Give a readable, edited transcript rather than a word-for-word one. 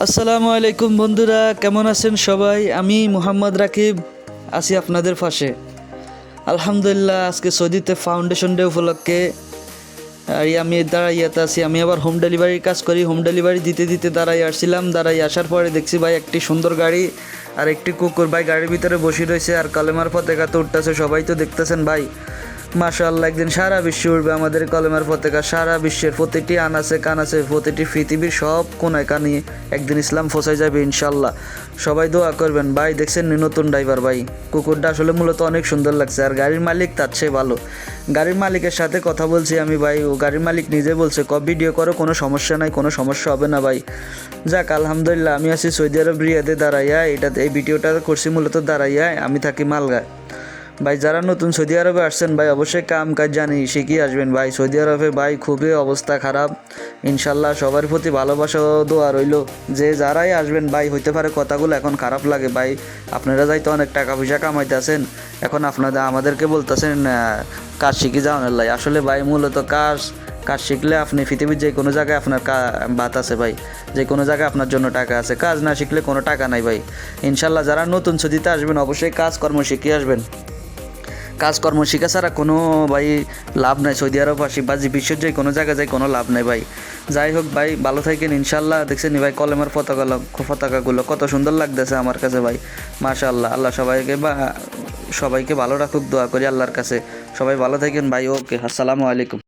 আসসালামু আলাইকুম বন্ধুরা, কেমন আছেন সবাই? আমি মোহাম্মদ রাকিব আছি আপনাদের পাশে। আলহামদুলিল্লাহ, আজকে সৌদিতে ফাউন্ডেশন ডে উপলক্ষে আমি দাঁড়াইয়াতে আছি। আমি আবার হোম ডেলিভারির কাজ করি। হোম ডেলিভারি দিতে দিতে দাঁড়াই আসছিলাম। দাঁড়াই আসার পরে দেখছি ভাই একটি সুন্দর গাড়ি আর একটি কুকুর ভাই গাড়ির ভিতরে বসে রয়েছে আর কলেমার পতাকা তো উঠতেছে। সবাই তো দেখতেছেন ভাই, মাশাআল্লাহ, একদিন সারা বিশ্বে উঠবে আমাদের কলেমার পতাকা। সারা বিশ্বের প্রতিটি আনাচে কানাচে, প্রতিটি পৃথিবীর সব কোনায় কানি একদিন ইসলাম পৌঁছায় যাবে ইনশাল্লাহ। সবাই দোয়া করবেন। ভাই দেখছেন নতুন ড্রাইভার ভাই, কুকুরটা আসলে মূলত অনেক সুন্দর লাগছে আর গাড়ির মালিক তার চেয়ে ভালো। গাড়ির মালিকের সাথে কথা বলছি আমি ভাই, ও গাড়ির মালিক নিজে বলছে ভিডিও করো, কোনো সমস্যা নাই, কোনো সমস্যা হবে না ভাই। যাক আলহামদুলিল্লাহ, আমি আছি সৌদি আরব রিয়াদে দাঁড়াইয়া। এই ভিডিওটা করছি মূলত দাঁড়াইয়া। আমি থাকি মালগায়। ভাই যারা নতুন সৌদি আরবে আসছেন ভাই, অবশ্যই কাম কাজ জানি শিখিয়ে আসবেন ভাই। সৌদি আরবে ভাই খুবই অবস্থা খারাপ। ইনশাল্লাহ সবার প্রতি ভালোবাসা ও দোয়া রইল। যে যারাই আসবেন ভাই, হইতে পারে কথাগুলো এখন খারাপ লাগে ভাই, আপনারা যাইতে অনেক টাকা পয়সা কামাইতেছেন, এখন আপনাদের আমাদেরকে বলতেছেন কাজ শিখে যাওয়ার লাই। আসলে ভাই মূলত কাজ শিখলে আপনি পৃথিবীর যে কোনো জায়গায় আপনার বাত আছে ভাই, যে কোনো জায়গায় আপনার জন্য টাকা আছে। কাজ না শিখলে কোনো টাকা নাই ভাই। ইনশাল্লাহ যারা নতুন সৌদিতে আসবেন অবশ্যই কাজকর্ম শিখে আসবেন। কাজকর্ম শিখা ছাড়া কোনো ভাই লাভ নাই। সৌদি আরব আসি বা বিশ্বের যে কোনো জায়গায় যাই কোনো লাভ নাই ভাই। যাই হোক ভাই, ভালো থাকেন ইনশাল্লাহ। দেখছেন ভাই কলমের পতাকাগুলো কত সুন্দর লাগতেছে আমার কাছে ভাই, মাশাআল্লাহ। আল্লাহ সবাইকে ভালো রাখুক, দোয়া করি আল্লাহর কাছে। সবাই ভালো থাকেন ভাই। ওকে, আসসালামু আলাইকুম।